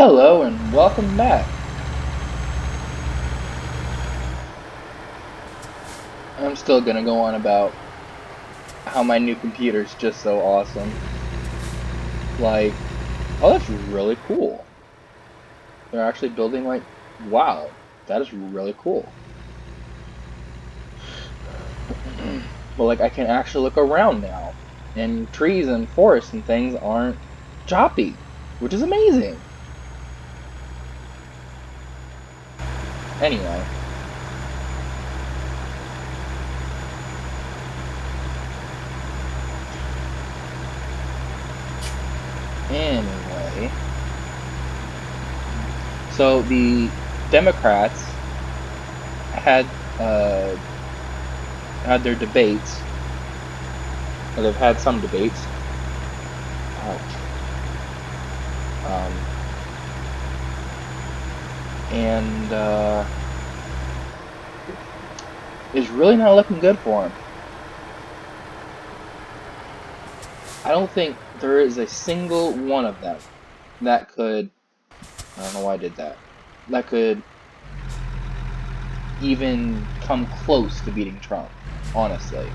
Hello and welcome back. I'm still gonna go on about how my new computer's just so awesome. Like, oh, that's really cool. They're actually building, like, wow, that is really cool. But like, I can actually look around now, and trees and forests and things aren't choppy, which is amazing. Anyway, anyway, so the Democrats had uh had their debates. Or they've had some debates. Ouch. Um, and It's really not looking good for him. I don't think there is a single one of them that could. I don't know why I did that. That could even come close to beating Trump. Honestly,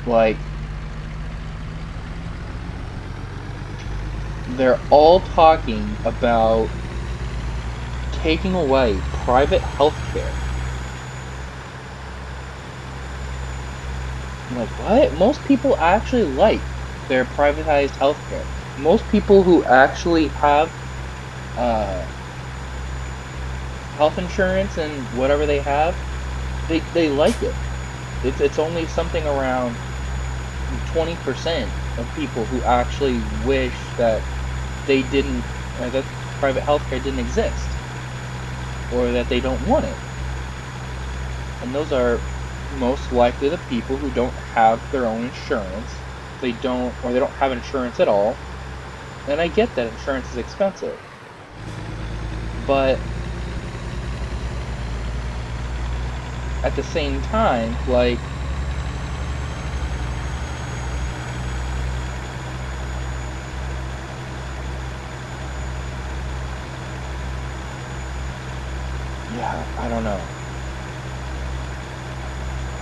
like they're all talking about taking away private health care. I'm like, what? Most people actually like their privatized healthcare. Most people who actually have uh, health insurance and whatever they have, they like it. It's only something around 20% of people who actually wish that they didn't, that private healthcare didn't exist, or that they don't want it. And those are most likely the people who don't have their own insurance. They don't, or they don't have insurance at all. And I get that insurance is expensive. But at the same time, like, yeah, I don't know.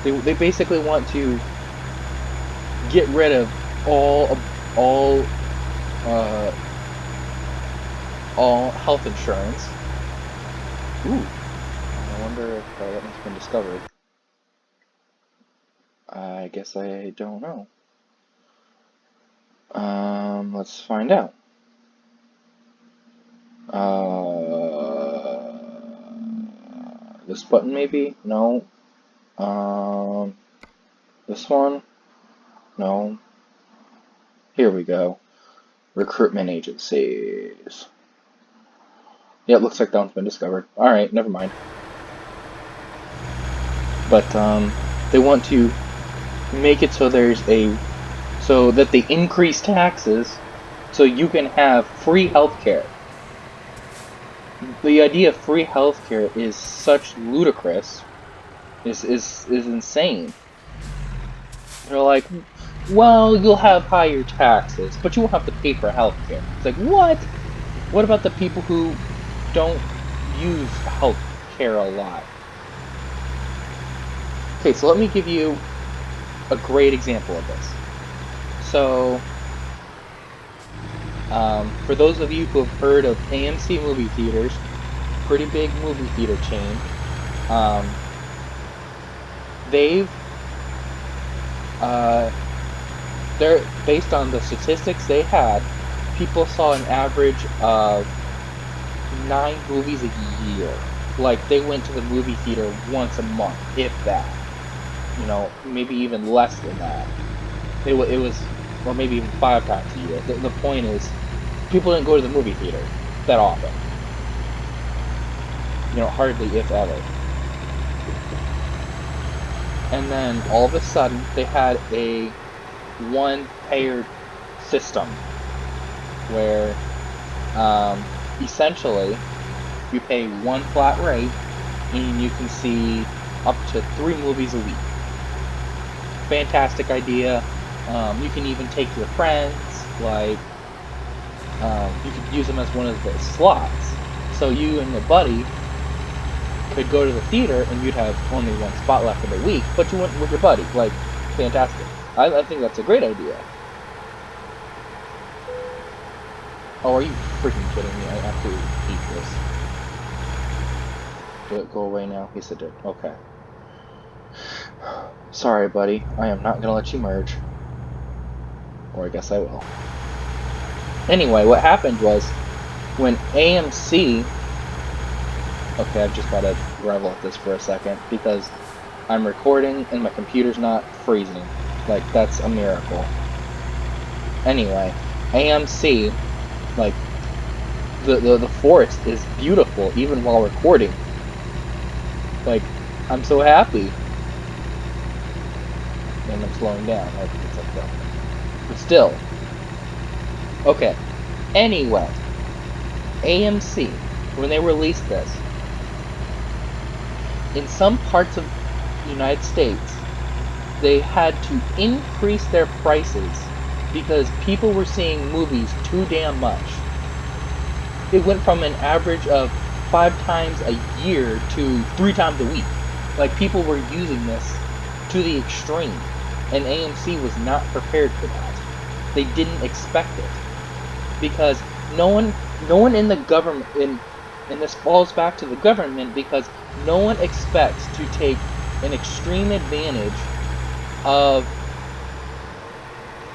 They basically want to get rid of all uh all health insurance. Ooh, I wonder if that one's been discovered. I guess I don't know. Let's find out. This button maybe? No. Um, this one? No. Here we go. Recruitment agencies. Yeah, it looks like that one's been discovered. Alright, never mind. But, they want to make it so so that they increase taxes so you can have free healthcare. The idea of free healthcare is such ludicrous, is insane. They're like, well, you'll have higher taxes, but you won't have to pay for healthcare. It's like, what? What about the people who don't use healthcare a lot? Okay, so let me give you a great example of this. So, for those of you who have heard of AMC movie theaters, pretty big movie theater chain, um, they've they're based on the statistics they had, people saw an average of 9 movies a year. Like, they went to the movie theater once a month, if that. You know, maybe even less than that. It was, or maybe even 5 times a year. The point is, people didn't go to the movie theater that often. You know, hardly, if ever. And then, all of a sudden, they had a one-payer system where, essentially, you pay one flat rate and you can see up to 3 movies a week. Fantastic idea. You can even take your friends. Like, you could use them as one of the slots. So you and your buddy could go to the theater and you'd have only one spot left for the week, but you went with your buddy. Like, fantastic. I think that's a great idea. Oh, are you freaking kidding me? I absolutely hate this. Did it go away now? Yes, it did. Okay. Sorry, buddy. I am not gonna let you merge. Or I guess I will. Anyway, what happened was, when AMC... Okay, I've just gotta revel at this for a second, because I'm recording and my computer's not freezing. Like, that's a miracle. Anyway, AMC, like, the forest is beautiful, even while recording. Like, I'm so happy. And I'm slowing down. I think it's like that. But still. Okay. Anyway, AMC, when they released this, in some parts of the United States, they had to increase their prices because people were seeing movies too damn much. It went from an average of 5 times a year to 3 times a week. Like, people were using this to the extreme, and AMC was not prepared for that. They didn't expect it, because no one in the government, and this falls back to the government, because no one expects to take an extreme advantage of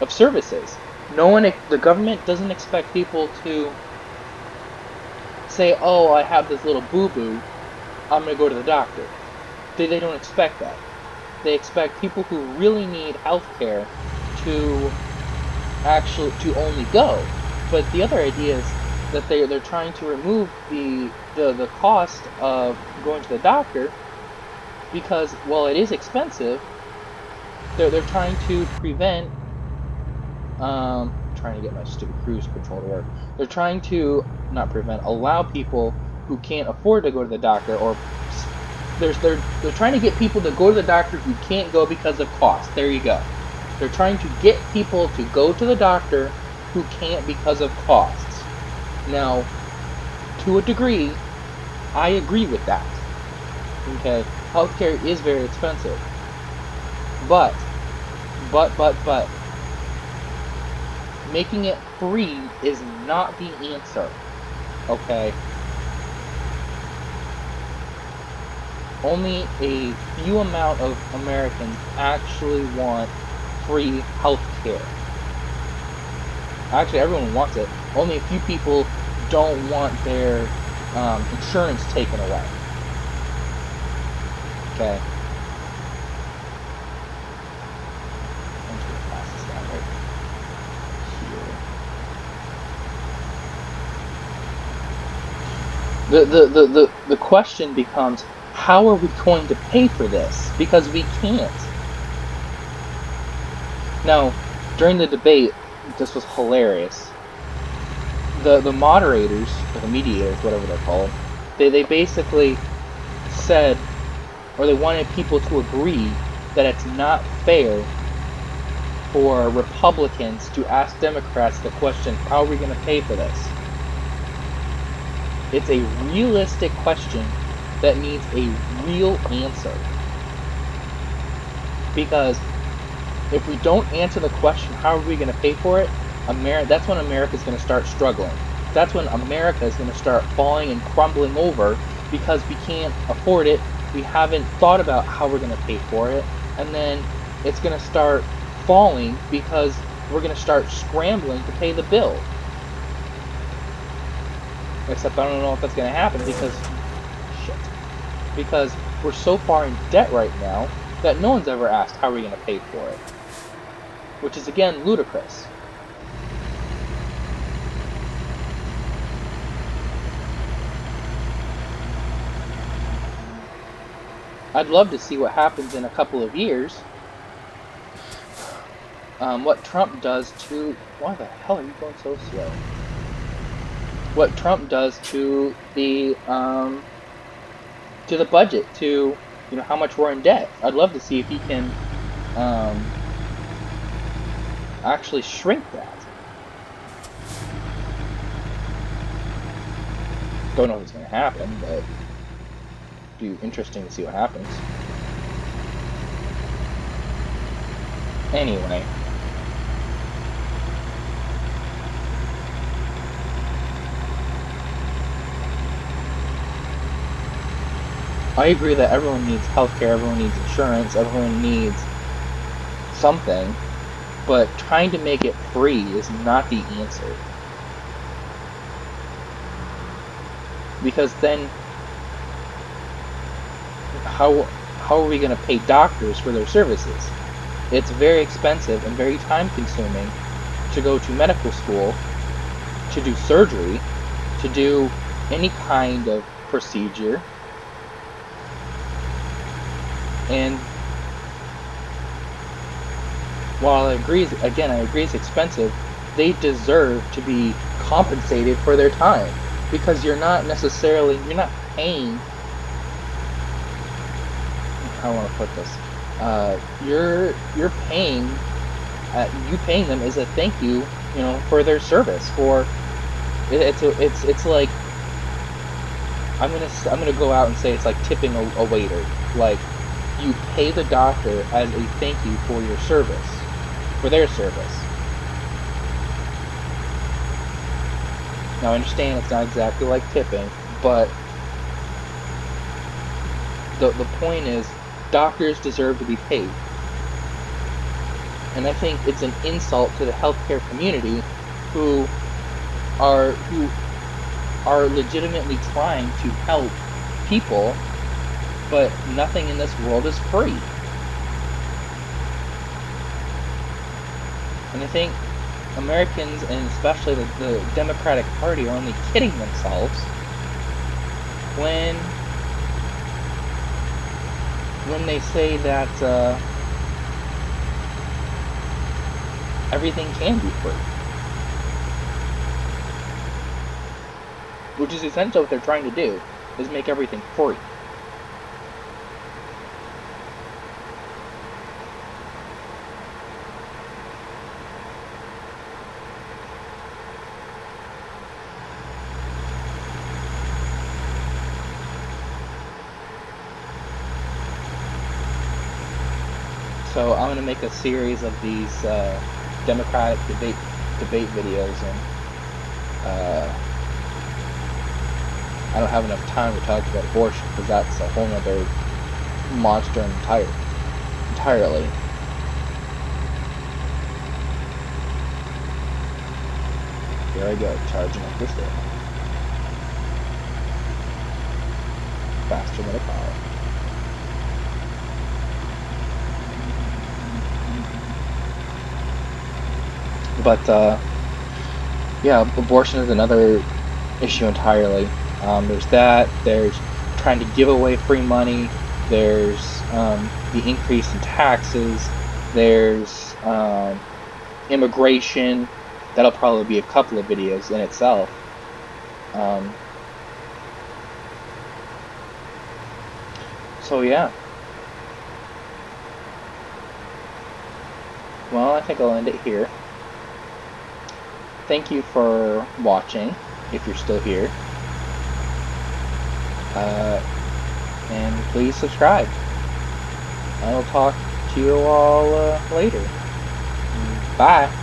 services. The government doesn't expect people to say, oh, I have this little boo-boo, I'm going to go to the doctor. They don't expect that. They expect people who really need health care to only go. But the other idea is that they're trying to remove the cost of going to the doctor, because while it is expensive, they're trying to prevent trying to get my stupid cruise control to work. They're trying to not prevent, allow people who can't afford to go to the doctor, or they're trying to get people to go to the doctor who can't go because of cost. There you go. They're trying to get people to go to the doctor who can't because of costs. Now, to a degree, I agree with that. Okay, healthcare is very expensive. But, making it free is not the answer. Okay? Only a few amount of Americans actually want free healthcare. Actually, everyone wants it. Only a few people don't want their insurance taken away. Okay. I'm just gonna pass this down right here. The question becomes, how are we going to pay for this? Because we can't. Now, during the debate, this was hilarious. The moderators, or the mediators, whatever they're called, they basically said, or they wanted people to agree that it's not fair for Republicans to ask Democrats the question, how are we going to pay for this? It's a realistic question that needs a real answer. Because if we don't answer the question, how are we going to pay for it? That's when America's going to start struggling. That's when America is going to start falling and crumbling over, because we can't afford it. We haven't thought about how we're going to pay for it. And then it's going to start falling because we're going to start scrambling to pay the bill. Except I don't know if that's going to happen because we're so far in debt right now that no one's ever asked how are we going to pay for it. Which is, again, ludicrous. I'd love to see what happens in a couple of years. What Trump does to... Why the hell are you going so slow? What Trump does to the budget, to how much we're in debt. I'd love to see if he can actually shrink that. Don't know if it's going to happen, but it'd be interesting to see what happens. Anyway. I agree that everyone needs healthcare, everyone needs insurance, everyone needs something, but trying to make it free is not the answer. Because then, how are we going to pay doctors for their services? It's very expensive and very time consuming to go to medical school, to do surgery, to do any kind of procedure. And while I agree it's expensive, they deserve to be compensated for their time, because you're not paying, how do I want to put this? You're paying, you paying them is a thank you, for their service. It's like, I'm gonna go out and say it's like tipping a waiter. Like, you pay the doctor as a thank you for your service, for their service. Now I understand it's not exactly like tipping, but the point is, doctors deserve to be paid. And I think it's an insult to the healthcare community who are legitimately trying to help people, but nothing in this world is free. And I think Americans, and especially the Democratic Party, are only kidding themselves when they say that everything can be free. Which is essentially what they're trying to do, is make everything free. So I'm going to make a series of these Democratic debate videos, and I don't have enough time to talk about abortion, because that's a whole other monster entirely. Here I go, charging up this thing. Faster than a car. But, yeah, abortion is another issue entirely. There's that, there's trying to give away free money, there's the increase in taxes, there's immigration. That'll probably be a couple of videos in itself. So yeah. Well, I think I'll end it here. Thank you for watching, if you're still here. And please subscribe. I will talk to you all later. Bye.